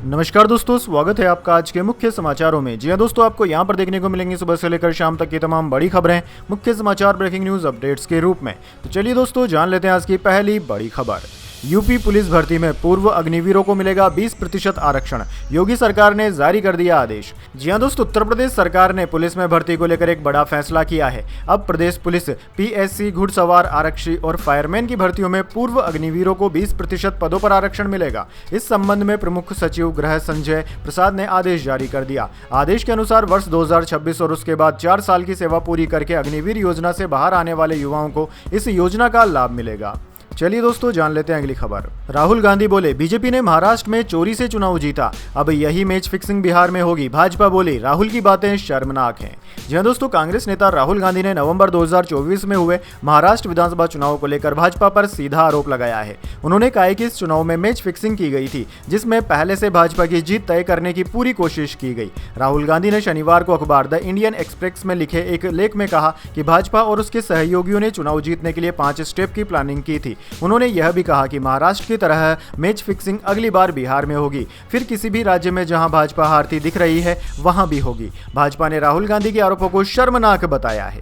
नमस्कार दोस्तों, स्वागत है आपका आज के मुख्य समाचारों में। जी हां दोस्तों, आपको यहां पर देखने को मिलेंगी सुबह से लेकर शाम तक की तमाम बड़ी खबरें मुख्य समाचार ब्रेकिंग न्यूज अपडेट्स के रूप में। तो चलिए दोस्तों, जान लेते हैं आज की पहली बड़ी खबर। यूपी पुलिस भर्ती में पूर्व अग्निवीरों को मिलेगा 20% आरक्षण, योगी सरकार ने जारी कर दिया आदेश। जी हां दोस्तों, उत्तर प्रदेश सरकार ने पुलिस में भर्ती को लेकर एक बड़ा फैसला किया है। अब प्रदेश पुलिस पीएससी, घुड़सवार, आरक्षी और फायरमैन की भर्तियों में पूर्व अग्निवीरों को 20% पदों पर आरक्षण मिलेगा। इस संबंध में प्रमुख सचिव गृह संजय प्रसाद ने आदेश जारी कर दिया। आदेश के अनुसार वर्ष 2026 और उसके बाद 4 साल की सेवा पूरी करके अग्निवीर योजना से बाहर आने वाले युवाओं को इस योजना का लाभ मिलेगा। चलिए दोस्तों, जान लेते हैं अगली खबर। राहुल गांधी बोले, बीजेपी ने महाराष्ट्र में चोरी से चुनाव जीता, अब यही मैच फिक्सिंग बिहार में होगी। भाजपा बोली, राहुल की बातें शर्मनाक हैं। जी हां दोस्तों, कांग्रेस नेता राहुल गांधी ने नवंबर 2024 में हुए महाराष्ट्र विधानसभा चुनाव को लेकर भाजपा पर सीधा आरोप लगाया है। उन्होंने कहा है कि इस चुनाव में मैच फिक्सिंग की गई थी, जिसमें पहले से भाजपा की जीत तय करने की पूरी कोशिश की गई। राहुल गांधी ने शनिवार को अखबार द इंडियन एक्सप्रेस में लिखे एक लेख में कहा कि भाजपा और उसके सहयोगियों ने चुनाव जीतने के लिए 5 स्टेप की प्लानिंग की थी। उन्होंने यह भी कहा कि महाराष्ट्र की तरह मैच फिक्सिंग अगली बार बिहार में होगी, फिर किसी भी राज्य में जहां भाजपा हारती दिख रही है वहां भी होगी। भाजपा ने राहुल गांधी के आरोपों को शर्मनाक बताया है।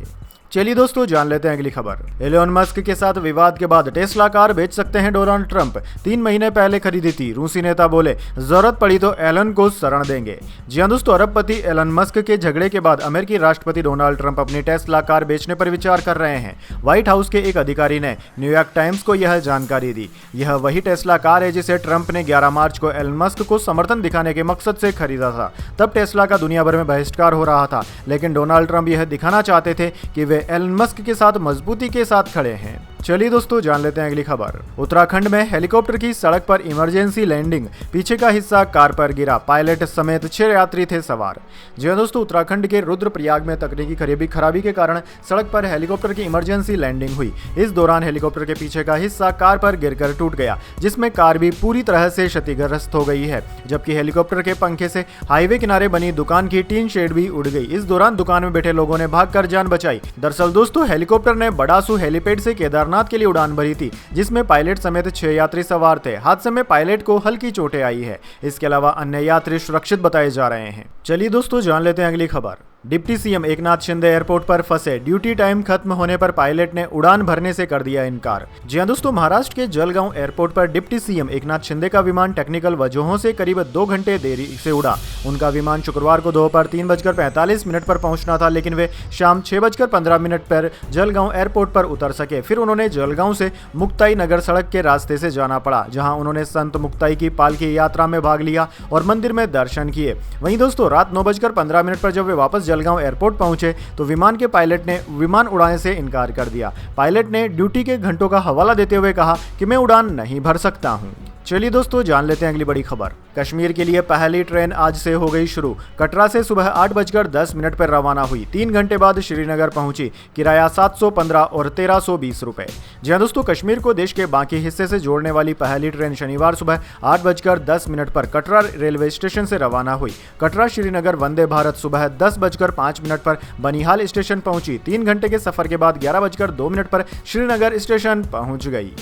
चलिए दोस्तों, जान लेते हैं अगली खबर। एलोन मस्क के साथ विवाद के बाद टेस्ला कार बेच सकते हैं डोनाल्ड ट्रंप, 3 महीने पहले खरीदी थी। रूसी नेता बोले, जरूरत पड़ी तो एलन को शरण देंगे। जी हां दोस्तों, अरबपति एलन मस्क के झगड़े के बाद अमेरिकी राष्ट्रपति डोनाल्ड ट्रंप अपनी टेस्ला कार बेचने पर विचार कर रहे हैं। व्हाइट हाउस के एक अधिकारी ने न्यूयॉर्क टाइम्स को यह जानकारी दी। यह वही टेस्ला कार है जिसे ट्रंप ने 11 मार्च को एलन मस्क को समर्थन दिखाने के मकसद से खरीदा था। तब टेस्ला का दुनिया भर में बहिष्कार हो रहा था, लेकिन डोनाल्ड ट्रंप यह दिखाना चाहते थे कि वे एलन मस्क के साथ मजबूती के साथ खड़े हैं। चलिए दोस्तों, जान लेते हैं अगली खबर। उत्तराखंड में हेलीकॉप्टर की सड़क पर इमरजेंसी लैंडिंग, पीछे का हिस्सा कार पर गिरा, पायलट समेत 6 यात्री थे सवार। जी हां दोस्तों, उत्तराखंड के रुद्रप्रयाग में तकनीकी खराबी के कारण सड़क पर हेलीकॉप्टर की इमरजेंसी लैंडिंग हुई। इस दौरान हेलीकॉप्टर के पीछे का हिस्सा कार पर गिरकर टूट गया, जिसमें कार भी पूरी तरह से क्षतिग्रस्त हो गई है, जबकि हेलीकॉप्टर के पंखे से हाईवे किनारे बनी दुकान की टीन शेड भी उड़ गई। इस दौरान दुकान में बैठे लोगों ने भागकर जान बचाई। दरअसल दोस्तों, हेलीकॉप्टर ने बड़ासू हेलीपैड से केदारनाथ के लिए उड़ान भरी थी, जिसमें पायलट समेत 6 यात्री सवार थे। हादसे में पायलट को हल्की चोटें आई है। इसके अलावा अन्य यात्री सुरक्षित बताए जा रहे हैं। चलिए दोस्तों, जान लेते हैं अगली खबर। Deputy CM Eknath Shinde airport पर फंसे, ड्यूटी टाइम खत्म होने पर पायलट ने उड़ान भरने से कर दिया इनकार। जी हां दोस्तों, महाराष्ट्र के जलगांव एयरपोर्ट पर डिप्टी सीएम एकनाथ शिंदे का विमान टेक्निकल वजहों से करीब 2 घंटे देरी से उड़ा। उनका विमान शुक्रवार को दोपहर 3:45 पर पहुंचना था, लेकिन वे शाम 6:15 पर जलगांव एयरपोर्ट पर उतर सके। फिर उन्होंने जलगांव से मुक्ताई नगर सड़क के रास्ते से जाना पड़ा, जहां उन्होंने संत मुक्ताई की पालकी यात्रा में भाग लिया और मंदिर में दर्शन किए। वहीं दोस्तों, रात 9:15 पर जब वे वापस जलगांव एयरपोर्ट पहुंचे तो विमान के पायलट ने विमान उड़ाने से इनकार कर दिया। पायलट ने ड्यूटी के घंटों का हवाला देते हुए कहा कि मैं उड़ान नहीं भर सकता हूं। चलिए दोस्तों, जान लेते हैं अगली बड़ी खबर। कश्मीर के लिए पहली ट्रेन आज से हो गई शुरू। कटरा से सुबह 8:10 पर रवाना हुई, 3 घंटे बाद श्रीनगर पहुंची। किराया 715 और 1320 रुपए। जी हां दोस्तों, कश्मीर को देश के बाकी हिस्से से जोड़ने वाली पहली ट्रेन शनिवार सुबह 8:10 पर कटरा रेलवे स्टेशन से रवाना हुई। कटरा श्रीनगर वंदे भारत सुबह 10:05 पर बनिहाल स्टेशन पहुंची। 3 घंटे के सफर के बाद 11:02 पर श्रीनगर स्टेशन पहुंच गई।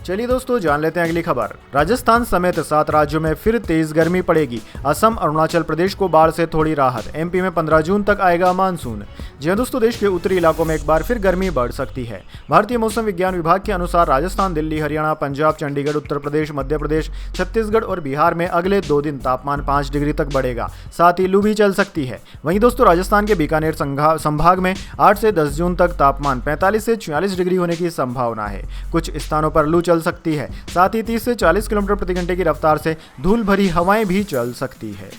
चलिए दोस्तों, जान लेते हैं अगली खबर। राजस्थान समेत 7 राज्यों में फिर तेज गर्मी पड़ेगी। असम, अरुणाचल प्रदेश को बाढ़ से थोड़ी राहत। एमपी में 15 जून तक आएगा मानसून। जी हां दोस्तों, देश के उत्तरी इलाकों में एक बार फिर गर्मी बढ़ सकती है। भारतीय मौसम विज्ञान विभाग के अनुसार राजस्थान, दिल्ली, हरियाणा, पंजाब, चंडीगढ़, उत्तर प्रदेश, मध्य प्रदेश, छत्तीसगढ़ और बिहार में अगले 2 दिन तापमान 5 डिग्री तक बढ़ेगा, साथ ही लू भी चल सकती है। वहीं दोस्तों, राजस्थान के बीकानेर संभाग में 8 से 10 जून तक तापमान 45 से 46 डिग्री होने की संभावना है। कुछ स्थानों पर लू चल सकती है, साथ ही 30 से 40 किलोमीटर प्रति घंटे की रफ्तार से धूल भरी हवाएं भी चल सकती है।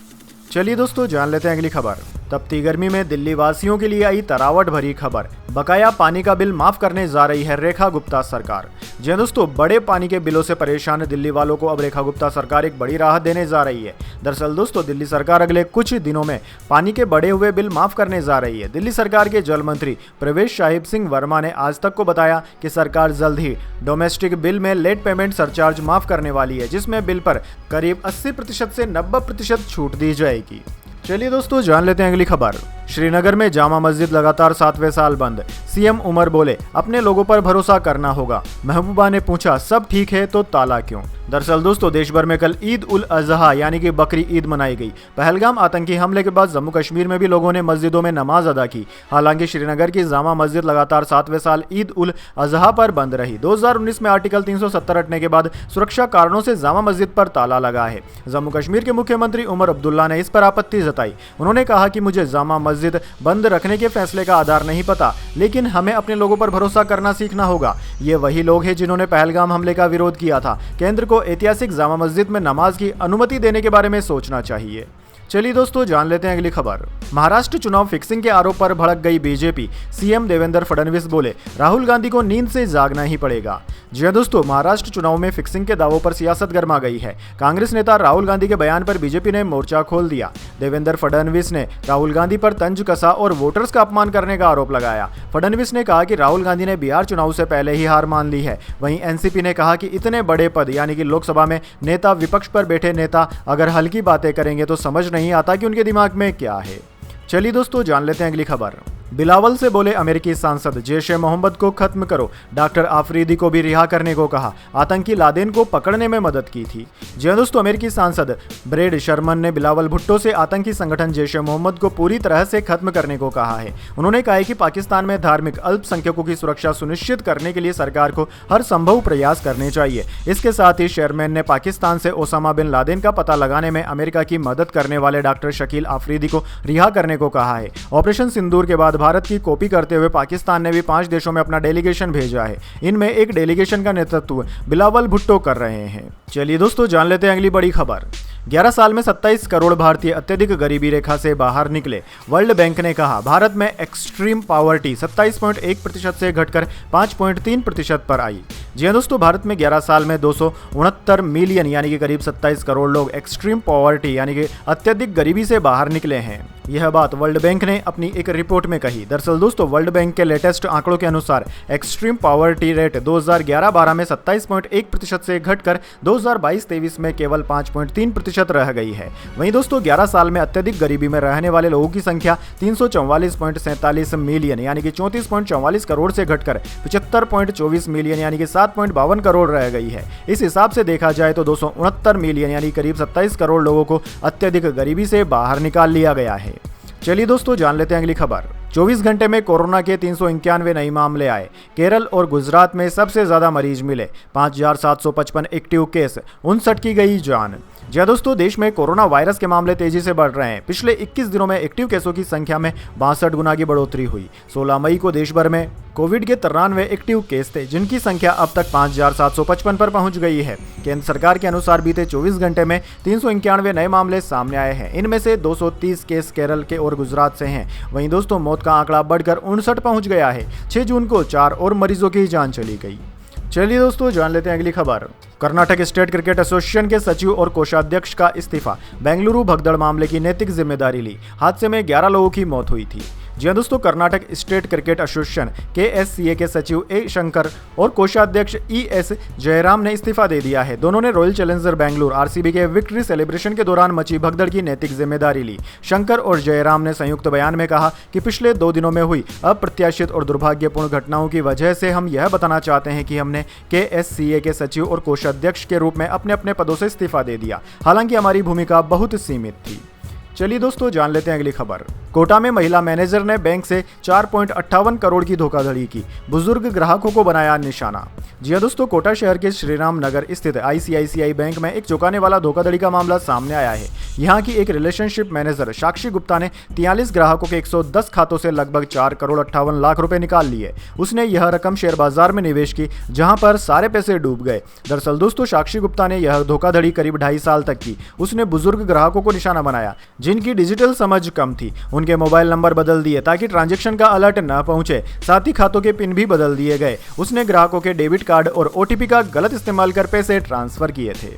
चलिए दोस्तों, जान लेते हैं अगली खबर। तपती गर्मी में दिल्ली वासियों के लिए आई तरावट भरी खबर। बकाया पानी का बिल माफ करने जा रही है रेखा गुप्ता सरकार। जी हां दोस्तों, बड़े पानी के बिलों से परेशान दिल्ली वालों को अब रेखा गुप्ता सरकार एक बड़ी राहत देने जा रही है। दरअसल दोस्तों, दिल्ली सरकार अगले कुछ दिनों में पानी के बढ़े हुए बिल माफ करने जा रही है। दिल्ली सरकार के जल मंत्री प्रवेश साहिब सिंह वर्मा ने आज तक को बताया कि सरकार जल्द ही डोमेस्टिक बिल में लेट पेमेंट सरचार्ज माफ करने वाली है, जिसमें बिल पर करीब 80% से 90% छूट दी जाएगी। चलिए दोस्तों, जान लेते हैं अगली खबर। श्रीनगर में जामा मस्जिद लगातार 7वें साल बंद। सीएम उमर बोले, अपने लोगों पर भरोसा करना होगा। महबूबा ने पूछा, सब ठीक है तो ताला क्यों? दरअसल दोस्तों, देश भर में कल ईद उल अजहा यानी कि बकरी ईद मनाई गई। पहलगाम आतंकी हमले के बाद जम्मू कश्मीर में भी लोगों ने मस्जिदों में नमाज अदा की। हालांकि श्रीनगर की जामा मस्जिद लगातार 7वें साल ईद उल अजहा पर बंद रही। 2019 में आर्टिकल 370 हटने के बाद सुरक्षा कारणों से जामा मस्जिद पर ताला लगा है। जम्मू कश्मीर के मुख्यमंत्री उमर अब्दुल्ला ने इस पर आपत्ति जताई। उन्होंने कहा कि मुझे जामा मस्जिद बंद रखने के फैसले का आधार नहीं पता, लेकिन हमें अपने लोगों पर भरोसा करना सीखना होगा। ये वही लोग हैं जिन्होंने पहलगाम हमले का विरोध किया था। केंद्र को ऐतिहासिक जामा मस्जिद में नमाज की अनुमति देने के बारे में सोचना चाहिए। चलिए दोस्तों, जान लेते हैं अगली खबर। महाराष्ट्र चुनाव फिक्सिंग के आरोप पर भड़क गई बीजेपी। सीएम देवेंद्र फडणवीस बोले, राहुल गांधी को नींद से जागना ही पड़ेगा। जी हां दोस्तों, महाराष्ट्र चुनाव में फिक्सिंग के दावों पर सियासत गर्मा गई है। कांग्रेस नेता राहुल गांधी के बयान पर बीजेपी ने मोर्चा खोल दिया। देवेंद्र फडणवीस ने राहुल गांधी पर तंज कसा और वोटर्स का अपमान करने का आरोप लगाया। फडणवीस ने कहा कि राहुल गांधी ने बिहार चुनाव से पहले ही हार मान ली है। वहीं एनसीपी ने कहा कि इतने बड़े पद यानी कि लोकसभा में नेता, विपक्ष पर बैठे नेता अगर हल्की बातें करेंगे तो समझ नहीं आता कि उनके दिमाग में क्या है। चलिए दोस्तों, जान लेते हैं अगली खबर। बिलावल से बोले अमेरिकी सांसद, जैश-ए-मोहम्मद को खत्म करो। डॉक्टर आफरीदी को भी रिहा करने को कहा। आतंकी लादेन को पकड़ने में मदद की थी। जी हां दोस्तों, अमेरिकी सांसद ब्रैड शर्मन ने बिलावल भुट्टो से आतंकी संगठन जैश-ए-मोहम्मद को पूरी तरह से खत्म करने को कहा है। उन्होंने कहा है कि पाकिस्तान में धार्मिक अल्पसंख्यकों की सुरक्षा सुनिश्चित करने के लिए सरकार को हर संभव प्रयास करने चाहिए। इसके साथ ही शर्मन ने पाकिस्तान से ओसामा बिन लादेन का पता लगाने में अमेरिका की मदद करने वाले डॉक्टर शकील आफरीदी को रिहा करने को कहा है। ऑपरेशन सिंदूर के बाद भारत की कॉपी करते हुए पाकिस्तान ने भी 5 देशों में अपना डेलीगेशन भेजा है। इनमें एक डेलीगेशन का नेतृत्व बिलावल भुट्टो कर रहे हैं। चलिए दोस्तों, जान लेते हैं अगली बड़ी खबर। 11 साल में 27 करोड़ भारतीय अत्यधिक गरीबी रेखा से बाहर निकले। वर्ल्ड बैंक ने कहा, भारत में एक्सट्रीम पॉवर्टी 27.1% से घटकर 5.3% पर आई। जी हां दोस्तों, भारत में 11 साल में 269 मिलियन यानी कि करीब 27 करोड़ लोग एक्सट्रीम पॉवर्टी यानी कि अत्यधिक गरीबी से बाहर निकले हैं। यह बात वर्ल्ड बैंक ने अपनी एक रिपोर्ट में कही। दरअसल दोस्तों, वर्ल्ड बैंक के लेटेस्ट आंकड़ों के अनुसार एक्सट्रीम पॉवर्टी रेट 2011-12 में 27.1% से घटकर 2022-23 में केवल 5.3% रह गई है। वहीं दोस्तों, 11 साल में अत्यधिक गरीबी में रहने वाले लोगों की संख्या 344.47 मिलियन यानी कि 34.44 करोड़ से घटकर 75.24 मिलियन यानी कि 7.52 करोड़ रह गई है। इस हिसाब से देखा जाए तो 269 मिलियन यानी करीब 27 करोड़ लोगों को अत्यधिक गरीबी से बाहर निकाल लिया गया है। चलिए दोस्तों, जान लेते हैं अगली खबर। 24 घंटे में कोरोना के 391 नए मामले आए। केरल और गुजरात में सबसे ज्यादा मरीज मिले। 5755 एक्टिव केस, 59 की गई जान। जी हां दोस्तों, देश में कोरोना वायरस के मामले तेजी से बढ़ रहे हैं। पिछले 21 दिनों में एक्टिव केसों की संख्या में 62 गुना की बढ़ोतरी हुई। 16 मई को देश भर में कोविड के 93 एक्टिव केस थे, जिनकी संख्या अब तक 5755 पर पहुंच गई है। केंद्र सरकार के अनुसार बीते 24 घंटे में 391 नए मामले सामने आए हैं। इनमें से 230 केस केरल के और गुजरात से हैं। वहीं दोस्तों, मौत का आंकड़ा बढ़कर 59 पहुंच गया है। 6 जून को 4 और मरीजों की जान चली गई। चलिए दोस्तों, जान लेते हैं अगली खबर। कर्नाटक स्टेट क्रिकेट एसोसिएशन के सचिव और कोषाध्यक्ष का इस्तीफा। बेंगलुरु भगदड़ मामले की नैतिक जिम्मेदारी ली। हादसे में 11 लोगों की मौत हुई थी। जी हां दोस्तों, Karnataka state cricket association KSCA के सचिव ए शंकर और कोषाध्यक्ष ES जयराम ने इस्तीफा दे दिया है। दोनों ने रॉयल चैलेंजर बेंगलुरु RCB के विक्ट्री सेलिब्रेशन के दौरान मची भगदड़ की नैतिक जिम्मेदारी ली। शंकर और जयराम ने संयुक्त बयान में कहा कि पिछले 2 दिनों में हुई अप्रत्याशित और दुर्भाग्यपूर्ण घटनाओं की वजह से हम यह बताना चाहते हैं कि हमने KSCA के सचिव और कोषाध्यक्ष के रूप में अपने अपने पदों से इस्तीफा दे दिया। हालांकि हमारी भूमिका बहुत सीमित थी। चलिए दोस्तों, जान लेते हैं अगली खबर। कोटा में महिला मैनेजर ने बैंक से 4.58 करोड़ की धोखाधड़ी की। बुजुर्ग ग्राहकों को बनाया निशाना। जी हां दोस्तों, कोटा शहर के श्रीराम नगर स्थित ICICI बैंक में एक चौंकाने वाला धोखाधड़ी का मामला सामने आया है। यहां की एक रिलेशनशिप मैनेजर साक्षी गुप्ता ने 43 ग्राहकों के 110 खातों से लगभग 4 करोड़ 58 लाख रुपए निकाल लिए। उसने यह रकम शेयर बाजार में निवेश की, जहां पर सारे पैसे डूब गए। दरअसल दोस्तों, साक्षी गुप्ता ने यह धोखाधड़ी करीब 2.5 साल तक की। उसने बुजुर्ग ग्राहकों को निशाना बनाया जिनकी डिजिटल समझ कम थी। उनके मोबाइल नंबर बदल दिए ताकि ट्रांजैक्शन का अलर्ट न पहुंचे। साथ ही खातों के पिन भी बदल दिए गए। उसने ग्राहकों के डेबिट कार्ड और OTP का गलत इस्तेमाल कर पैसे ट्रांसफर किए थे।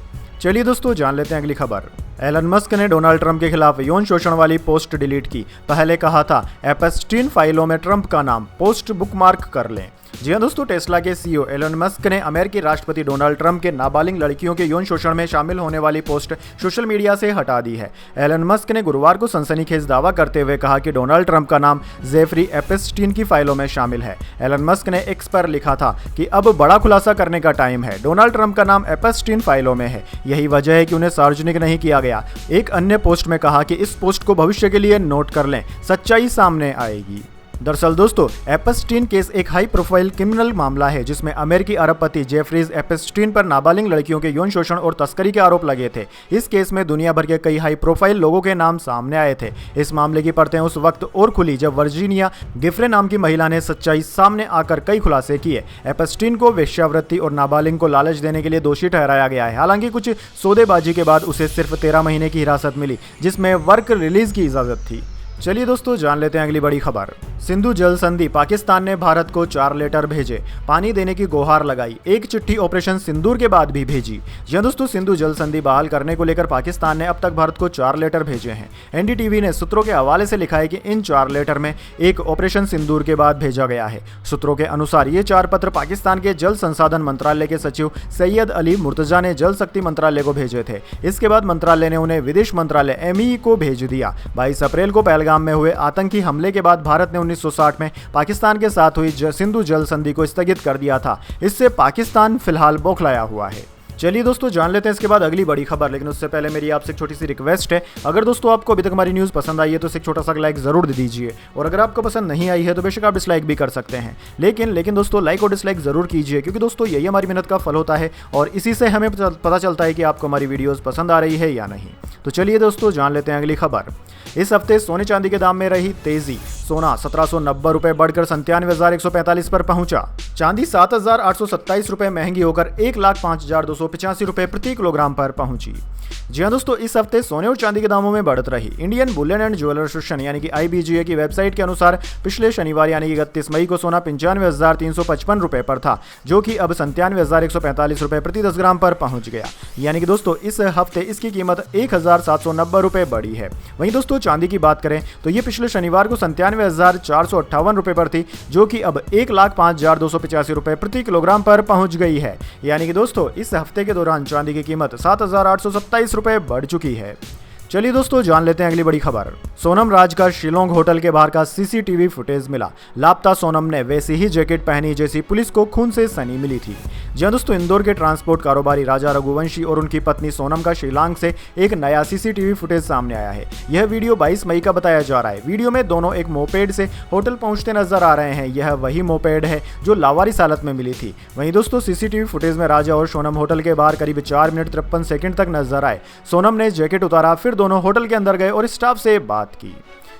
चलिए दोस्तों, जान लेते हैं अगली खबर। एलन मस्क ने डोनाल्ड ट्रंप के खिलाफ यौन शोषण वाली पोस्ट डिलीट की। पहले कहा था एपस्टीन फाइलों में ट्रंप का नाम, पोस्ट बुकमार्क कर लें। जी हाँ दोस्तों, टेस्ला के सीईओ एलन मस्क ने अमेरिकी राष्ट्रपति डोनाल्ड ट्रंप के नाबालिग लड़कियों के यौन शोषण में शामिल होने वाली पोस्ट सोशल मीडिया से हटा दी है। एलन मस्क ने गुरुवार को सनसनीखेज दावा करते हुए कहा कि डोनाल्ड ट्रंप का नाम जेफरी एप्स्टीन की फाइलों में शामिल है। एलन मस्क ने एक्स पर लिखा था कि अब बड़ा खुलासा करने का टाइम है। डोनाल्ड ट्रंप का नाम एप्स्टीन फाइलों में है, यही वजह है कि उन्हें सार्वजनिक नहीं किया गया। एक अन्य पोस्ट में कहा कि इस पोस्ट को भविष्य के लिए नोट कर लें, सच्चाई सामने आएगी। दरअसल दोस्तों, एप्स्टीन केस एक हाई प्रोफाइल क्रिमिनल मामला है जिसमें अमेरिकी अरबपति जेफरीज एप्स्टीन पर नाबालिग लड़कियों के यौन शोषण और तस्करी के आरोप लगे थे। इस केस में दुनिया भर के कई हाई प्रोफाइल लोगों के नाम सामने आए थे। इस मामले की परतें उस वक्त और खुली जब वर्जीनिया गिफ्रे नाम की महिला ने सच्चाई सामने आकर कई खुलासे किए। एप्स्टीन को वेश्यावृत्ति और नाबालिग को लालच देने के लिए दोषी ठहराया गया है। हालांकि कुछ सौदेबाजी के बाद उसे सिर्फ 13 महीने की हिरासत मिली, जिसमें वर्क रिलीज की इजाजत थी। चलिए दोस्तों, जान लेते हैं अगली बड़ी खबर। सिंधु जल संधि, पाकिस्तान ने भारत को 4 लेटर भेजे, पानी देने की गुहार लगाई। एक चिट्ठी ऑपरेशन सिंदूर के बाद भी भेजी। जी दोस्तों, सिंधु जल संधि बहाल करने को लेकर पाकिस्तान ने अब तक भारत को 4 लेटर भेजे हैं। एनडीटीवी ने सूत्रों के हवाले से लिखा है कि इन 4 लेटर में एक ऑपरेशन सिंदूर के बाद भेजा गया है। सूत्रों के अनुसार ये 4 पत्र पाकिस्तान के जल संसाधन मंत्रालय के सचिव सैयद अली मुर्तजा ने जल शक्ति मंत्रालय को भेजे थे। इसके बाद मंत्रालय ने उन्हें विदेश मंत्रालय एमई को भेज दिया। 22 अप्रैल को पहलगाम में हुए आतंकी हमले के बाद भारत ने 1960 में पाकिस्तान के साथ हुई सिंधु जल संधि को स्थगित कर दिया था। इससे पाकिस्तान फिलहाल बौखलाया हुआ है। चलिए दोस्तों, जान लेते हैं इसके बाद अगली बड़ी खबर। लेकिन उससे पहले मेरी आपसे एक छोटी सी रिक्वेस्ट है, अगर दोस्तों आपको अभी तक हमारी न्यूज़ पसंद आई है तो एक छोटा सा लाइक जरूर दे दीजिए, और अगर आपको पसंद नहीं आई है तो बेशक आप डिसलाइक भी कर सकते हैं। लेकिन दोस्तों, लाइक और डिसलाइक जरूर कीजिए, क्योंकि दोस्तों यही हमारी मेहनत का फल होता है और इसी से हमें पता चलता है कि आपको हमारी वीडियोज़ पसंद आ रही है या नहीं। तो चलिए दोस्तों, जान लेते हैं अगली खबर। इस हफ्ते सोने चांदी के दाम में रही तेजी। सोना 1790 रुपए बढ़कर 97,145 पर पहुंचा। चांदी 7,827 रुपए महंगी होकर 1,05,285 रुपए प्रति किलोग्राम पर पहुंची। जी हाँ दोस्तों, इस हफ्ते सोने और चांदी के दामों में बढ़त रही। Indian Boolean and jeweller association यानी कि IBGA की वेबसाइट के अनुसार पिछले शनिवार यानी कि 31 मई को सोना 95,355 रुपए पर था, जो कि अब 97,145 रुपए प्रति 10 ग्राम पर पहुंच गया। यानी कि दोस्तों इस हफ्ते इसकी कीमत 1,790 रुपए बढ़ी है। वहीं दोस्तों चांदी की बात करें तो ये पिछले शनिवार को 97,458 रुपए पर थी, जो कि अब 1,05,285 रुपए प्रति किलोग्राम पर पहुंच गई है। यानी कि दोस्तों इस हफ्ते के दौरान चांदी की कीमत 7,827 रुपए बढ़ चुकी है। चलिए दोस्तों, जान लेते हैं अगली बड़ी खबर। सोनम राज का शिलोंग होटल के बाहर का CCTV फुटेज मिला। लापता सोनम ने वैसी ही जैकेट पहनी जैसी पुलिस को खून से सनी मिली थी। जी दोस्तों, इंदौर के ट्रांसपोर्ट कारोबारी राजा रघुवंशी और उनकी पत्नी सोनम का शिलांग से एक नया CCTV फुटेज सामने आया है। यह वीडियो 22 मई का बताया जा रहा है। वीडियो में दोनों एक मोपेड से होटल पहुंचते नजर आ रहे हैं। यह वही मोपेड है जो लावारिस हालत में मिली थी। वहीं दोस्तों CCTV फुटेज में राजा और सोनम होटल के बाहर करीब 4 मिनट 53 सेकंड तक नजर आए। सोनम ने जैकेट उतारा, फिर दोनों होटल के अंदर गए और स्टाफ से बात की।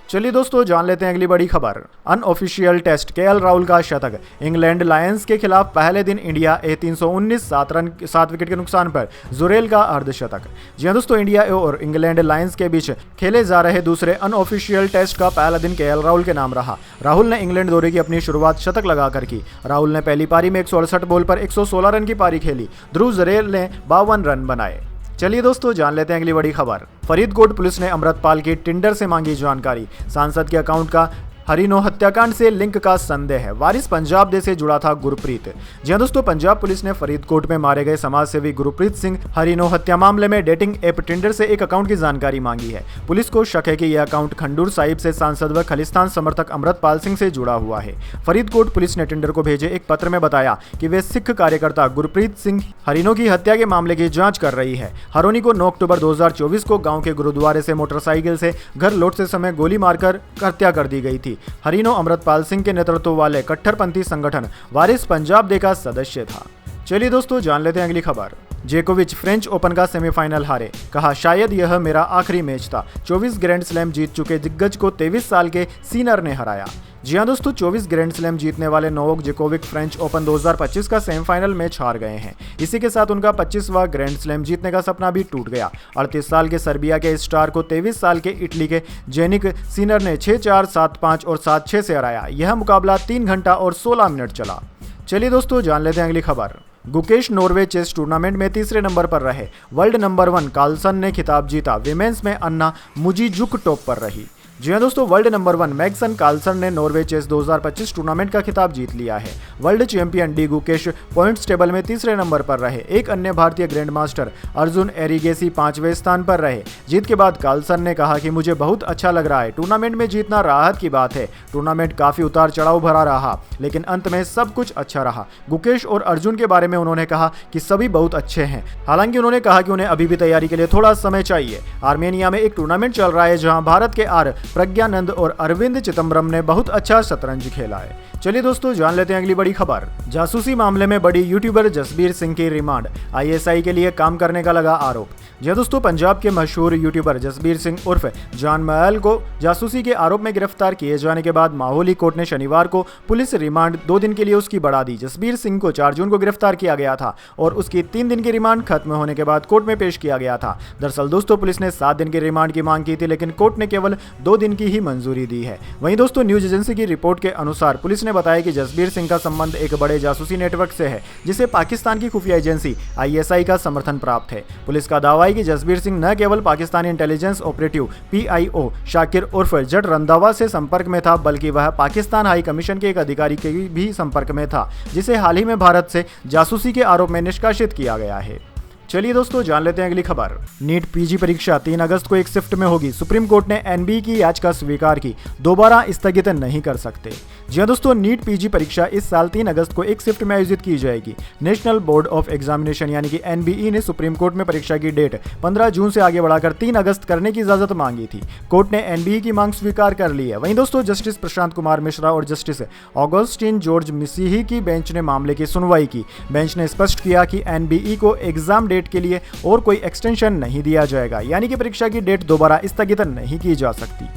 चलिए दोस्तों, जान लेते हैं अगली बड़ी खबर। अनऑफिशियल टेस्ट, KL राहुल का शतक। इंग्लैंड लायंस के खिलाफ पहले दिन इंडिया 319 7 विकेट के नुकसान पर जुरेल का अर्धशतक। जी हां दोस्तों, इंडिया और इंग्लैंड लायंस के बीच खेले जा रहे दूसरे अनऑफिशियल टेस्ट का पहला दिन KL राहुल के नाम रहा। राहुल ने इंग्लैंड दौरे की अपनी शुरुआत शतक लगाकर की। राहुल ने पहली पारी में 168 बॉल पर 116 रन की पारी खेली। ध्रुव जुरेल ने 52 रन बनाए। चलिए दोस्तों, जान लेते हैं अगली बड़ी खबर। फरीदकोट पुलिस ने अमृतपाल की टिंडर से मांगी जानकारी। सांसद के अकाउंट का हरिनो हत्याकांड से लिंक का संदेह है। वारिस पंजाब दे से जुड़ा था गुरप्रीत। जी हां दोस्तों, पंजाब पुलिस ने फरीदकोट में मारे गए समाज सेवी गुरप्रीत सिंह हरिनो हत्या मामले में डेटिंग ऐप टिंडर से एक अकाउंट की जानकारी मांगी है। पुलिस को शक है कि यह अकाउंट खंडूर साहिब से सांसद व खालिस्तान समर्थक अमृतपाल सिंह से जुड़ा हुआ है। फरीदकोट पुलिस ने टिंडर को भेजे एक पत्र में बताया कि वे सिख कार्यकर्ता गुरप्रीत सिंह हरिनो की हत्या के मामले की जांच कर रही है। हरोनी को 9 अक्टूबर 2024 को गाँव के गुरुद्वारे से मोटरसाइकिल से घर लौटते समय गोली मारकर हत्या कर दी गई थी। हरिनो अमृतपाल सिंह के नेतृत्व वाले कट्टरपंथी संगठन वारिस पंजाब दे का सदस्य था। चलिए दोस्तों, जान लेते हैं अगली खबर। जोकोविच फ्रेंच ओपन का सेमीफाइनल हारे। कहा, शायद यह मेरा आखिरी मैच था। 24 ग्रैंड स्लैम जीत चुके दिग्गज को 23 साल के सीनर ने हराया। जी हां दोस्तों, 24 ग्रैंड स्लैम जीतने वाले नोवाक जोकोविच फ्रेंच ओपन 2025 का सेमीफाइनल मैच हार गए हैं। इसी के साथ उनका 25वां ग्रैंड स्लैम जीतने का सपना भी टूट गया। 38 साल के सर्बिया के स्टार को 23 साल के इटली के जेनिक सीनर ने 6-4, 7-5 और 7-6 से हराया। यह मुकाबला 3 घंटा और 16 मिनट चला। चलिए दोस्तों, जान लेते हैं अगली खबर। गुकेश नॉर्वे चेस टूर्नामेंट में तीसरे नंबर पर रहे। वर्ल्ड नंबर 1 कार्लसन ने खिताब जीता। विमेंस में अन्ना मुजीजुक टॉप पर रही। जी हाँ दोस्तों, वर्ल्ड नंबर 1 मैग्सन कार्लसन ने नॉर्वे चेस 2025 टूर्नामेंट का खिताब जीत लिया है। World champion D Gukesh points table में तीसरे नंबर पर रहे। एक अन्य भारतीय ग्रैंड मास्टर अर्जुन एरिगेसी 5वें स्थान पर रहे। जीत के बाद कार्लसन ने कहा कि मुझे बहुत अच्छा लग रहा है। टूर्नामेंट में जीतना राहत की बात है। टूर्नामेंट काफी उतार चढ़ाव भरा रहा, लेकिन अंत में सब कुछ अच्छा रहा। गुकेश और अर्जुन के बारे में उन्होंने कहा कि सभी बहुत अच्छे हैं। हालांकि उन्होंने कहा कि उन्हें अभी भी तैयारी के लिए थोड़ा समय चाहिए। आर्मेनिया में एक टूर्नामेंट चल रहा है जहां भारत के प्रज्ञानंद और अरविंद चिदम्बरम ने बहुत अच्छा शतरंज खेला है। चलिए दोस्तों, जान लेते हैं अगली बड़ी खबर। जासूसी मामले में बड़ी यूट्यूबर जसबीर सिंह की रिमांड। आईएसआई के लिए काम करने का लगा आरोप। जी दोस्तों, पंजाब के मशहूर यूट्यूबर जसबीर सिंह उर्फ जॉन महल को जासूसी के आरोप में गिरफ्तार किए जाने के बाद माहौली कोर्ट ने शनिवार को पुलिस रिमांड 2 दिन के लिए उसकी बढ़ा दी। जसबीर सिंह को 4 जून को गिरफ्तार किया गया था और उसकी 3 दिन की रिमांड खत्म होने के बाद कोर्ट में पेश किया गया था। दरअसल दोस्तों, पुलिस ने 7 दिन की रिमांड की मांग की थी, लेकिन कोर्ट ने केवल 2 दिन की ही मंजूरी दी है। वहीं दोस्तों, न्यूज एजेंसी की रिपोर्ट के अनुसार पुलिस ने बताया कि जसबीर सिंह का संबंध एक बड़े जासूसी नेटवर्क से है, जिसे पाकिस्तान की खुफिया एजेंसी आईएसआई का समर्थन प्राप्त है। पुलिस का दावा है कि जसबीर सिंह न केवल Pakistani intelligence operative PIO Shakir उर्फ जट रंधावा से संपर्क में था, बल्कि वह पाकिस्तान हाई कमीशन के एक अधिकारी के भी संपर्क में था, जिसे हाल ही में भारत से जासूसी के आरोप में निष्कासित किया गया है। चलिए दोस्तों, जान लेते हैं अगली खबर। नीट पीजी परीक्षा 3 अगस्त को एक शिफ्ट में होगी। सुप्रीम कोर्ट ने एनबीई की याचिका स्वीकार की, दोबारा स्थगित नहीं कर सकते। जी हाँ दोस्तों, नीट पीजी परीक्षा इस साल 3 अगस्त को एक शिफ्ट में आयोजित की जाएगी। नेशनल बोर्ड ऑफ एग्जामिनेशन यानी कि एनबीई ने सुप्रीम कोर्ट में परीक्षा की डेट 15 जून से आगे बढ़ाकर 3 अगस्त करने की इजाजत मांगी थी। कोर्ट ने एनबीई की मांग स्वीकार कर ली है। वहीं दोस्तों, जस्टिस प्रशांत कुमार मिश्रा और जस्टिस ऑगस्टिन जॉर्ज मिसीही की बेंच ने मामले की सुनवाई की। बेंच ने स्पष्ट किया कि एनबीई को एग्जाम डेट के लिए और कोई एक्सटेंशन नहीं दिया जाएगा, यानी कि परीक्षा की डेट दोबारा स्थगित नहीं की जा सकती।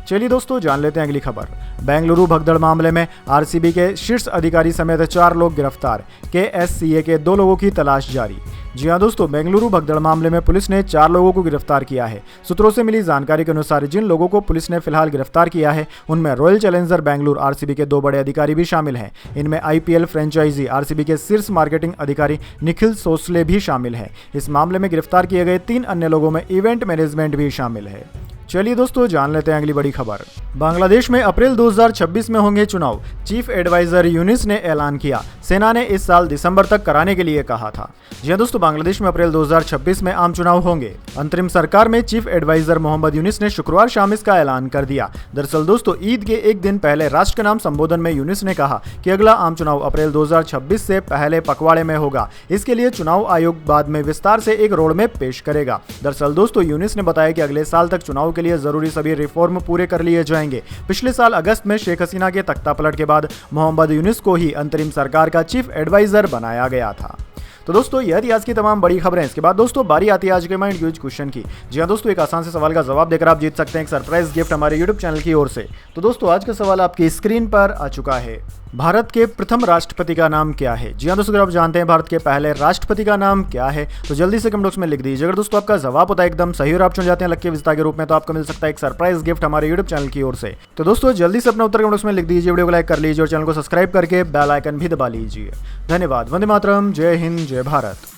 चलिए दोस्तों, जान लेते हैं अगली खबर। बेंगलुरु भगदड़ मामले में आरसीबी के शीर्ष अधिकारी समेत 4 लोग गिरफ्तार। केएससीए के 2 लोगों की तलाश जारी। जी हाँ दोस्तों, बेंगलुरु भगदड़ मामले में पुलिस ने 4 लोगों को गिरफ्तार किया है। सूत्रों से मिली जानकारी के अनुसार जिन लोगों को पुलिस ने फिलहाल गिरफ्तार किया है, उनमें रॉयल चैलेंजर बेंगलुरु आरसीबी के 2 बड़े अधिकारी भी शामिल हैं। इनमें आईपीएल फ्रेंचाइजी आरसीबी के शीर्ष मार्केटिंग अधिकारी निखिल सोसले भी शामिल हैं। इस मामले में गिरफ्तार किए गए 3 अन्य लोगों में इवेंट मैनेजमेंट भी शामिल है। चलिए दोस्तों, जान लेते हैं अगली बड़ी खबर। बांग्लादेश में अप्रैल 2026 में होंगे चुनाव। चीफ एडवाइजर यूनिस ने ऐलान किया। सेना ने इस साल दिसंबर तक कराने के लिए कहा था। जी हाँ दोस्तों, बांग्लादेश में अप्रैल 2026 में आम चुनाव होंगे। अंतरिम सरकार में चीफ एडवाइजर मोहम्मद यूनिस ने शुक्रवार शाम इसका ऐलान कर दिया। दरअसल दोस्तों, ईद के एक दिन पहले राष्ट्र के नाम संबोधन में यूनिस ने कहा कि अगला आम चुनाव अप्रैल 2026 से पहले पखवाड़े में होगा। इसके लिए चुनाव आयोग बाद में विस्तार से एक रोड मैप पेश करेगा। दरअसल दोस्तों, यूनिस ने बताया कि अगले साल तक चुनाव के लिए जरूरी सभी रिफॉर्म पूरे कर लिए जाएंगे। पिछले साल अगस्त में शेख हसीना के तख्तापलट के बाद मोहम्मद यूनिस को ही अंतरिम सरकार का चीफ एडवाइजर बनाया गया था। तो दोस्तों, यह थी आज की तमाम बड़ी खबरें। इसके बाद दोस्तों बारी आती है आज के माइंड क्यूज क्वेश्चन की। जी हाँ दोस्तों, एक आसान से सवाल का जवाब देकर आप जीत सकते हैं एक सरप्राइज गिफ्ट हमारे यूट्यूब चैनल की ओर से। तो दोस्तों, आज का सवाल आपकी स्क्रीन पर आ चुका है। भारत के प्रथम राष्ट्रपति का नाम क्या है? जी हाँ दोस्तों, अगर आप जानते हैं भारत के पहले राष्ट्रपति का नाम क्या है तो जल्दी से कमेंट बॉक्स में लिख दीजिए। अगर दोस्तों आपका जवाब होता है एकदम सही और आप चुन जाते हैं लकी विजेता के रूप में, तो आपको मिल सकता है एक सरप्राइज गिफ्ट हमारे यूट्यूब चैनल की ओर से। तो दोस्तों, जल्दी से अपना उत्तर कमेंट बॉक्स में लिख दीजिए, वीडियो को लाइक कर लीजिए और चैनल को सब्सक्राइब करके बेल आइकन भी दबा लीजिए। धन्यवाद। वंदे मातरम। जय हिंद, जय भारत।